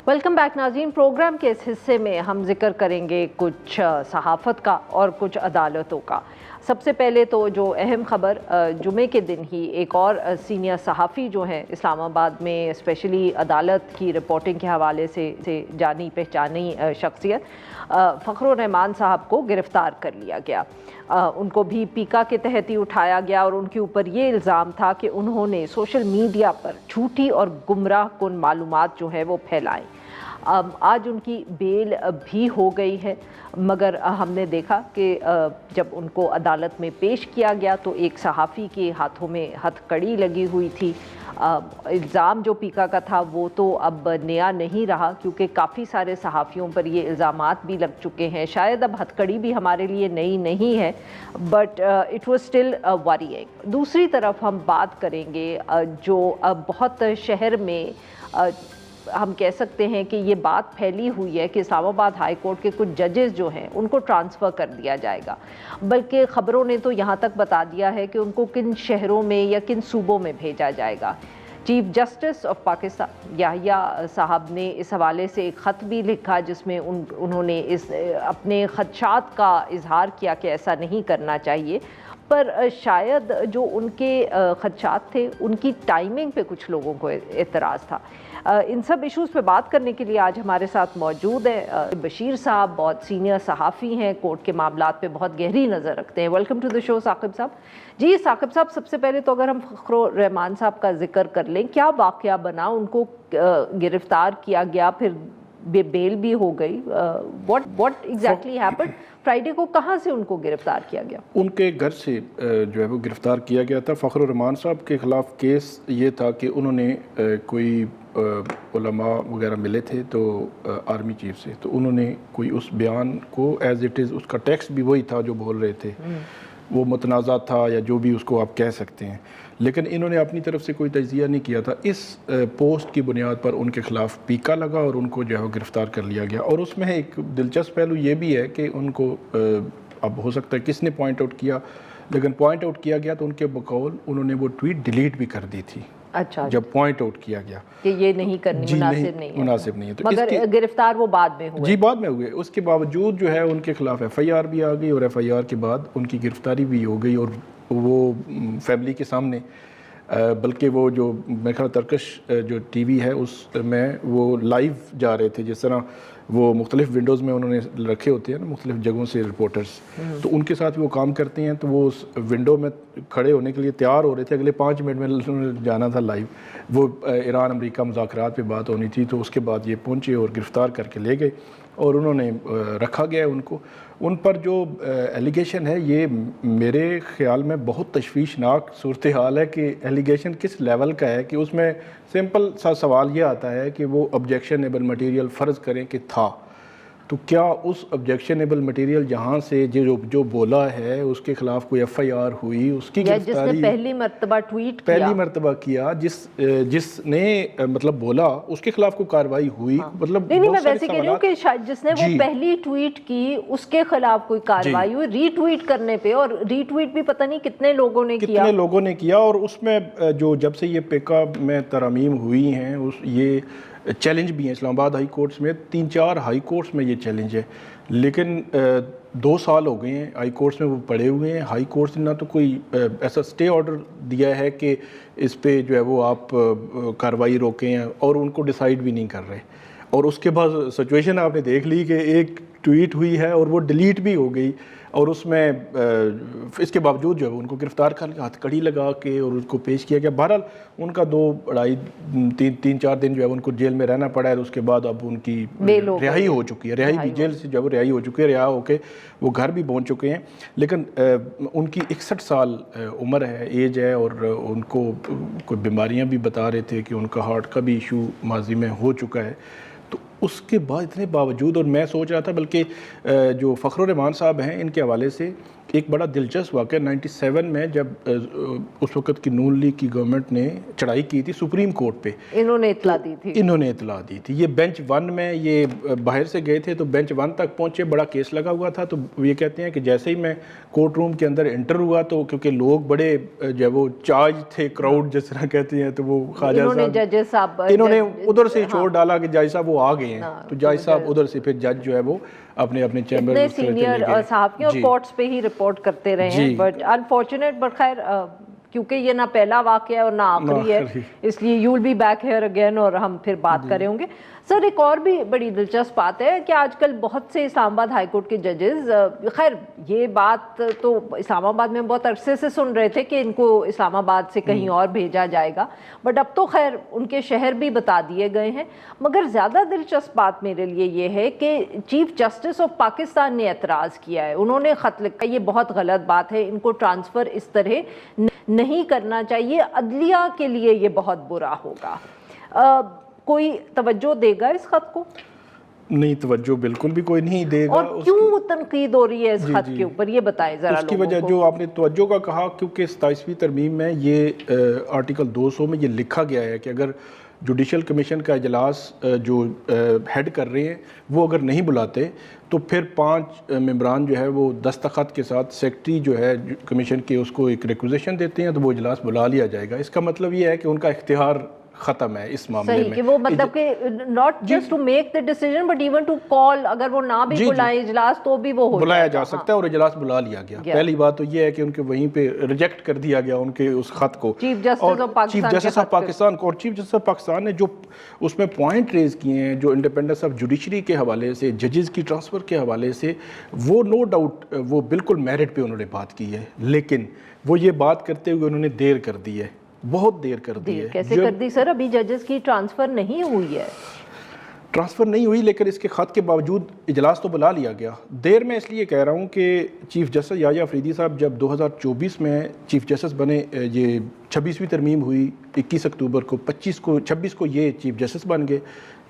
Welcome back नाज़रीन। Programme के इस हिस्से में हम जिक्र करेंगे कुछ सहाफ़त का और कुछ अदालतों का। सबसे पहले तो जो अहम ख़बर, जुमे के दिन ही एक और सीनियर सहाफ़ी जो हैं इस्लामाबाद में स्पेशली अदालत की रिपोर्टिंग के हवाले से जानी पहचानी शख्सियत फ़खरुर रहमान साहब को गिरफ़्तार कर लिया गया। उनको भी पीका के तहत ही उठाया गया और उनके ऊपर ये इल्ज़ाम था कि उन्होंने सोशल मीडिया पर झूठी और गुमराह कुन मालूमात जो है वो फैलाई। आज उनकी बेल भी हो गई है, मगर हमने देखा कि जब उनको अदालत में पेश किया गया तो एक सहाफ़ी के हाथों में हथकड़ी लगी हुई थी। इल्ज़ाम जो पीका का था वो तो अब नया नहीं रहा, क्योंकि काफ़ी सारे सहाफ़ियों पर ये इल्ज़ामात भी लग चुके हैं। शायद अब हथकड़ी भी हमारे लिए नई नहीं है, but it was still worrying. दूसरी तरफ हम बात करेंगे जो बहुत शहर में हम कह सकते हैं कि ये बात फैली हुई है कि इस्लामाबाद हाई कोर्ट के कुछ जजेस जो हैं उनको ट्रांसफ़र कर दिया जाएगा, बल्कि ख़बरों ने तो यहाँ तक बता दिया है कि उनको किन शहरों में या किन सूबों में भेजा जाएगा। Chief justice of Pakistan Yahya साहब ने इस हवाले से एक ख़त भी लिखा जिसमें उन्होंने इस अपने ख़दशात का इजहार किया कि ऐसा नहीं करना चाहिए, पर शायद जो उनके ख़दशात थे उनकी टाइमिंग पे कुछ लोगों को एतराज़ था। इन सब इश्यूज़ पे बात करने के लिए आज हमारे साथ मौजूद है बशीर साहब, बहुत सीनियर सहाफ़ी हैं, कोर्ट के मामलात पे बहुत गहरी नज़र रखते हैं। Welcome to the show Saqib साहब। जी साकिब साहब, सबसे पहले तो अगर हम फ़खरुर रहमान साहब का जिक्र कर लें, क्या वाक़या बना, उनको गिरफ़्तार किया गया, फिर बेल भी हो गई, व्हाट एग्जैक्टली हैपेंड? फ्राइडे को कहाँ से उनको गिरफ़्तार किया गया? उनके घर से जो है वो गिरफ़्तार किया गया था। फ़खरुर रहमान साहब के ख़िलाफ़ केस ये था कि उन्होंने कोई उलमा वगैरह मिले थे तो आर्मी चीफ से, तो उन्होंने कोई उस बयान को एज़ इट इज़, उसका टेक्स्ट भी वही था जो बोल रहे थे, वो मुतनाज़ा था या जो भी उसको आप कह सकते हैं, लेकिन इन्होंने अपनी तरफ से कोई तज्ज़िया नहीं किया था। इस पोस्ट की बुनियाद पर उनके ख़िलाफ़ पीका लगा और उनको जो है गिरफ़्तार कर लिया गया। और उसमें एक दिलचस्प पहलू ये भी है कि उनको अब हो सकता है किसने पॉइंट आउट किया, लेकिन पॉइंट आउट किया गया तो उनके बकौल उन्होंने वो ट्वीट डिलीट भी कर दी थी। अच्छा, जब पॉइंट आउट किया गया कि ये नहीं करनी, मुनासिब नहीं है, तो मगर गिरफ्तार वो बाद में हुए। जी, बाद में हुए। उसके बावजूद जो है उनके खिलाफ एफआईआर भी आ गई और एफआईआर के बाद उनकी गिरफ्तारी भी हो गई और वो फैमिली के सामने, बल्कि वो जो मेरे ख्याल तर्कश जो टीवी है उसमें वो लाइव जा रहे थे, जिस तरह वो मुख्तलिफ विंडोज़ में उन्होंने रखे होते हैं ना मुख्तलिफ जगहों से रिपोर्टर्स, तो उनके साथ वो काम करते हैं, तो वो उस विंडो में खड़े होने के लिए तैयार हो रहे थे। अगले 5 मिनट में उन्होंने जाना था लाइव, वो ईरान अमेरिका मुज़ाकरात पे बात होनी थी, तो उसके बाद ये पहुँचे और गिरफ़्तार करके ले गए और उन्होंने रखा गया है उनको। उन पर जो एलिगेशन है ये मेरे ख़्याल में बहुत तशवीशनाक सूरत हाल है कि एलिगेशन किस लेवल का है, कि उसमें सिंपल सा सवाल ये आता है कि वो ऑब्जेक्शनेबल मटेरियल फ़र्ज़ करें कि था, तो क्या उस ऑब्जेक्शनेबल मटेरियल जहाँ से जो बोला है उसके ख़िलाफ़ कोई एफआईआर हुई, उसकी गिरफ्तारी जिसने पहली मरतबा किया जिसने मतलब बोला उसके खिलाफ कोई कार्रवाई हुई? मतलब नहीं, मैं वैसे कह रही हूँ कि जिसने वो पहली ट्वीट की उसके खिलाफ कोई कार्रवाई हुई रीट्वीट करने पे, और रीट्वीट भी पता नहीं कितने लोगों ने किया। और उसमें जो जब से ये पेका में तरमीम हुई हैं ये चैलेंज भी हैं इस्लामाबाद हाई कोर्ट्स में, 3-4 हाई कोर्ट्स में ये चैलेंज है, लेकिन 2 साल हो गए हैं हाई कोर्ट्स में वो पड़े हुए हैं। हाई कोर्ट्स ने ना तो कोई ऐसा स्टे ऑर्डर दिया है कि इस पे जो है वो आप कार्रवाई रोकें, और उनको डिसाइड भी नहीं कर रहे। और उसके बाद सिचुएशन आपने देख ली कि एक ट्वीट हुई है और वो डिलीट भी हो गई, और उसमें इसके बावजूद जो है उनको गिरफ़्तार कर हथकड़ी लगा के और उसको पेश किया गया। बहरहाल उनका 2-2.5-3-4 दिन जो है उनको जेल में रहना पड़ा है। उसके बाद अब उनकी रिहाई हो चुकी है, जेल से जब रिहाई हो चुकी है, रिहा होके वो घर भी पहुंच चुके हैं। लेकिन उनकी 61 साल उम्र है, एज है, और उनको कोई बीमारियाँ भी बता रहे थे कि उनका हार्ट का भी इशू माजी में हो चुका है। तो उसके बाद इतने बावजूद, और मैं सोच रहा था बल्कि जो फ़खरुर रहमान साहब हैं इनके हवाले से ایک بڑا دلچسپ واقعہ 97 میں جب اس وقت کی نون لیگ کی گورنمنٹ نے چڑھائی کی تھی سپریم کورٹ پہ، انہوں نے اطلاع دی تھی، یہ بینچ 1 میں، یہ باہر سے گئے تھے تو بینچ 1 تک پہنچے، بڑا کیس لگا ہوا تھا، تو یہ کہتے ہیں کہ جیسے ہی میں کورٹ روم کے اندر انٹر ہوا تو کیونکہ لوگ بڑے جو وہ چارج تھے، کراؤڈ جس طرح کہتے ہیں، تو وہ خواجہ صاحب انہوں نے ادھر سے چھوڑ ڈالا کہ جج صاحب وہ آ گئے ہیں، تو جج صاحب ادھر سے پھر جج جو ہے وہ اپنے چیمبر اتنے سینئر صحافیوں اور کورٹس پہ ہی رپورٹ کرتے رہے ہیں، بٹ انفارچونیٹ، بٹ خیر کیونکہ یہ نہ پہلا واقعہ ہے اور نہ آخری ہے، اس لیے you will be back here again اور ہم پھر بات کریں ہوں گے۔ سر ایک اور بھی بڑی دلچسپ بات ہے کہ آج کل بہت سے اسلام آباد ہائی کورٹ کے ججز، خیر یہ بات تو اسلام آباد میں بہت عرصے سے سن رہے تھے کہ ان کو اسلام آباد سے کہیں اور بھیجا جائے گا، بٹ اب تو خیر ان کے شہر بھی بتا دیے گئے ہیں، مگر زیادہ دلچسپ بات میرے لیے یہ ہے کہ چیف جسٹس آف پاکستان نے اعتراض کیا ہے، انہوں نے خط لکھا، یہ بہت غلط بات ہے، ان کو ٹرانسفر اس طرح نہیں کرنا چاہیے، عدلیہ کے لیے یہ بہت برا ہوگا۔ کوئی توجہ دے گا اس خط کو؟ نہیں، توجہ بالکل بھی کوئی نہیں دے گا۔ اور کیوں تنقید ہو رہی ہے اس خط کے اوپر، یہ بتائیں ذرا۔ اس کی وجہ جو آپ نے توجہ کا کہا، کیونکہ 27ویں ترمیم میں یہ آرٹیکل 200 میں یہ لکھا گیا ہے کہ اگر جوڈیشل کمیشن کا اجلاس جو ہیڈ کر رہے ہیں وہ اگر نہیں بلاتے تو پھر 5 ممبران جو ہے وہ دستخط کے ساتھ سیکرٹری جو ہے کمیشن کے اس کو ایک ریکوزیشن دیتے ہیں تو وہ اجلاس بلا لیا جائے گا۔ اس کا مطلب یہ ہے کہ ان کا اختیار ختم ہے اس معاملے میں، صحیح کہ وہ مطلب کہ not just to make the decision but even to call, اگر وہ نہ بھی بلائیں اجلاس تو بھی وہ بلایا جا سکتا ہے، اور اجلاس بلا لیا گیا۔ پہلی بات تو یہ ہے کہ ان کے وہیں پہ ریجیکٹ کر دیا گیا ان کے اس خط کو چیف جسٹس آف پاکستان اور چیف جسٹس آف پاکستان نے جو اس میں پوائنٹ ریز کیے ہیں جو انڈیپینڈنس آف جوڈیشری کے حوالے سے، ججز کی ٹرانسفر کے حوالے سے، وہ نو ڈاؤٹ وہ بالکل میرٹ پہ انہوں نے بات کی ہے، لیکن وہ یہ بات کرتے ہوئے انہوں نے دیر کر دی ہے، بہت دیر کر دی ہے۔ کیسے کر دی سر؟ ابھی ججز کی ٹرانسفر نہیں ہوئی ہے، ٹرانسفر نہیں ہوئی، لیکن اس کے خط کے باوجود اجلاس تو بلا لیا گیا۔ دیر میں اس لیے کہہ رہا ہوں کہ چیف جسٹس یحییٰ افریدی صاحب جب 2024 میں چیف جسٹس بنے، یہ 26ویں ترمیم ہوئی 21 اکتوبر کو، 26 کو یہ چیف جسٹس بن گئے،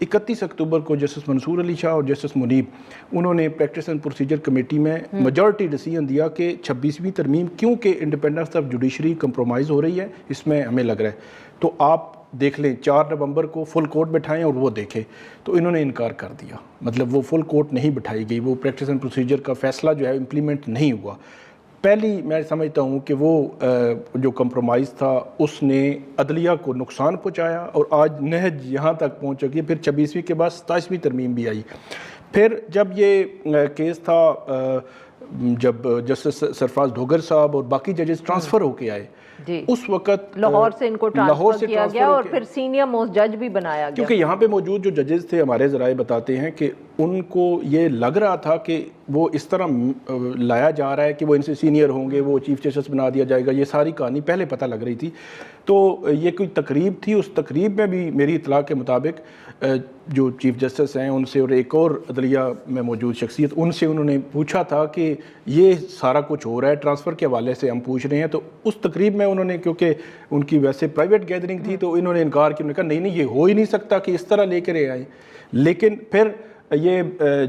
31 اکتوبر کو جسٹس منصور علی شاہ اور جسٹس منیب انہوں نے پریکٹس اینڈ پروسیجر کمیٹی میں میجورٹی ڈیسیژن دیا کہ 26ویں ترمیم کیونکہ انڈیپینڈنس آف جوڈیشری کمپرومائز ہو رہی ہے، اس میں ہمیں لگ رہا ہے تو آپ دیکھ لیں 4 نومبر کو فل کورٹ بٹھائیں اور وہ دیکھیں، تو انہوں نے انکار کر دیا، مطلب وہ فل کورٹ نہیں بٹھائی گئی، وہ پریکٹس اینڈ پروسیجر کا فیصلہ جو ہے امپلیمنٹ نہیں ہوا۔ پہلی میں سمجھتا ہوں کہ وہ جو کمپرومائز تھا اس نے عدلیہ کو نقصان پہنچایا، اور آج نہج یہاں تک پہنچ چکی ہے۔ پھر 26ویں کے بعد 27ویں ترمیم بھی آئی۔ پھر جب یہ کیس تھا، جب جسٹس سرفراز ڈھوگر صاحب اور باقی ججز ٹرانسفر ہو کے آئے، اس وقت لاہور سے ان کو ٹرانسفر کیا گیا اور پھر سینئر موسٹ جج بھی بنایا گیا، کیونکہ یہاں پہ موجود جو ججز تھے ہمارے ذرائع بتاتے ہیں کہ ان کو یہ لگ رہا تھا کہ وہ اس طرح لایا جا رہا ہے کہ وہ ان سے سینئر ہوں گے، وہ چیف جسٹس بنا دیا جائے گا، یہ ساری کہانی پہلے پتہ لگ رہی تھی۔ تو یہ کوئی تقریب تھی، اس تقریب میں بھی میری اطلاع کے مطابق جو چیف جسٹس ہیں ان سے اور ایک اور عدلیہ میں موجود شخصیت، ان سے انہوں نے پوچھا تھا کہ یہ سارا کچھ ہو رہا ہے ٹرانسفر کے حوالے سے ہم پوچھ رہے ہیں، تو اس تقریب میں انہوں نے، کیونکہ ان کی ویسے پرائیویٹ گیدرنگ تھی، تو انہوں نے انکار کیا، انہوں نے کہا نہیں یہ ہو ہی نہیں سکتا کہ اس طرح لے کر آئے۔ لیکن پھر یہ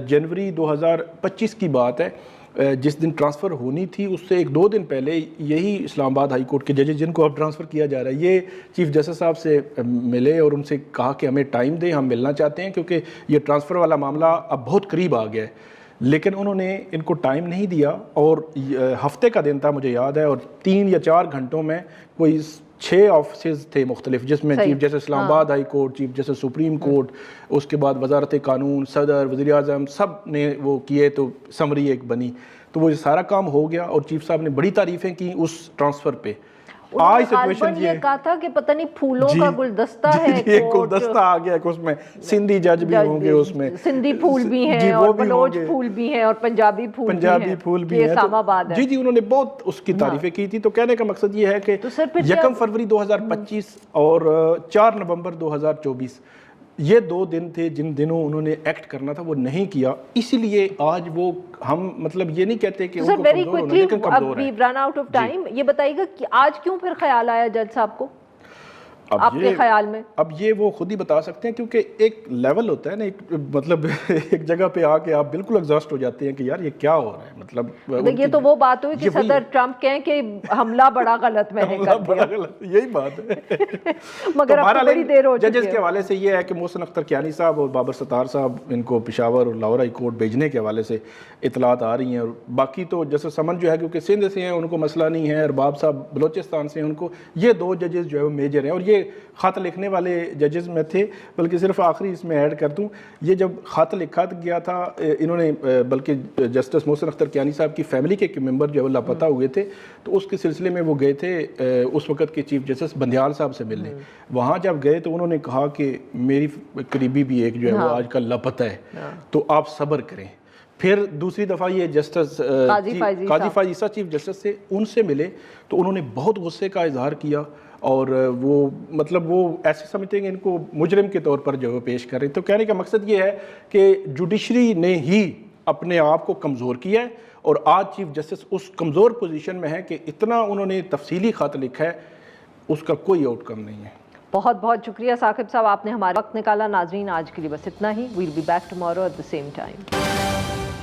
جنوری 2025 کی بات ہے، جس دن ٹرانسفر ہونی تھی اس سے 1-2 دن پہلے یہی اسلام آباد ہائی کورٹ کے ججز جن کو اب ٹرانسفر کیا جا رہا ہے، یہ چیف جسٹس صاحب سے ملے اور ان سے کہا کہ ہمیں ٹائم دیں، ہم ملنا چاہتے ہیں کیونکہ یہ ٹرانسفر والا معاملہ اب بہت قریب آ گیا ہے۔ لیکن انہوں نے ان کو ٹائم نہیں دیا، اور ہفتے کا دن تھا مجھے یاد ہے، اور 3 یا 4 گھنٹوں میں کوئی 6 آفسز تھے مختلف، جس میں chief justice Islamabad high court, chief justice supreme court, اس کے بعد وزارت قانون، صدر، وزیر اعظم، سب نے وہ کیے، تو سمری ایک بنی، تو وہ سارا کام ہو گیا، اور چیف صاحب نے بڑی تعریفیں کی اس ٹرانسفر پہ۔ آج سچویشن یہ کہا تھا کہ پتہ نہیں پھولوں کا گلدستہ ہے، ایک گلدستہ آ گیا کہ اس میں سندھی جج بھی ہوں گے، اس میں سندھی پھول بھی ہیں اور بلوچ پھول بھی ہیں اور پنجابی پھول بھی ہیں، اسلام آباد ہے۔ جی انہوں نے بہت اس کی تعریفیں کی تھی۔ تو کہنے کا مقصد یہ ہے کہ 1 فروری 2025 اور 4 نومبر 2024 یہ 2 دن تھے جن دنوں انہوں نے ایکٹ کرنا تھا، وہ نہیں کیا، اسی لیے آج وہ ہم مطلب یہ نہیں کہتے کہ ان کو کمزور ہونا، لیکن کمزور ہے۔ رن آؤٹ آف ٹائم، یہ بتائیے گا کہ آج کیوں پھر خیال آیا جج صاحب کو؟ आपके ख्याल में? अब ये वो खुद ही बता सकते हैं, क्योंकि एक लेवल होता है ना, एक मतलब एक जगह पे आके आप बिल्कुल एग्जॉस्ट हो जाते हैं कि यार ये क्या हो रहा है, मतलब ये तो वो बात हुई कि सदर ट्रंप कहें कि हमला बड़ा गलत मैंने कर दिया। गलत, यही बात है। मगर अब तो बड़ी देर हो चुकी है। जजेस के हवाले से ये है कि मोहसिन अख्तर कियानी साहब और बाबर सत्तार साहब इनको पेशावर और लाहौर हाई कोर्ट भेजने के हवाले से इतलात आ रही हैं, और बाकी तो जैसे समन जो है क्योंकि सिंध से हैं उनको मसला नहीं है, अरबाब साहब बलोचिस्तान से हैं, उनको ये दो जजेस जो है वो मेजर हैं। और ये ख़त लिखने वाले जजेस में थे, बल्कि सिर्फ आखिरी इसमें ऐड कर दूं, ये जब ख़त लिखा गया था इन्होंने, बल्कि जस्टिस मोहसिन अख्तर कियानी साहब की फैमिली के मेंबर जो है लापता हुए थे, तो उसके सिलसिले में वो गए थे उस वक़्त के चीफ जस्टिस बंदियाल साहब से मिलने। वहाँ जब गए तो उन्होंने कहा कि मेरी करीबी भी एक जो है वो आजकल लापता है, तो आप सब्र करें। फिर दूसरी दफ़ा ये जस्टिस काजी फाइज़ा चीफ जस्टिस से उनसे मिले तो उन्होंने बहुत गुस्से का इजहार किया, और वो मतलब वो ऐसे समझते हैं कि इनको मुजरिम के तौर पर जो है पेश कर रहे हैं। तो कहने का मकसद ये है कि जुडिशरी ने ही अपने आप को कमज़ोर किया है, और आज चीफ जस्टिस उस कमज़ोर पोजीशन में है कि इतना उन्होंने तफसीली ख़त लिखा है, उसका कोई आउटकम नहीं है। बहुत बहुत शुक्रिया साकिब साहब, आपने हमारा वक्त निकाला। नाजरीन आज के लिए बस इतना ही। We'll be back tomorrow at the same time.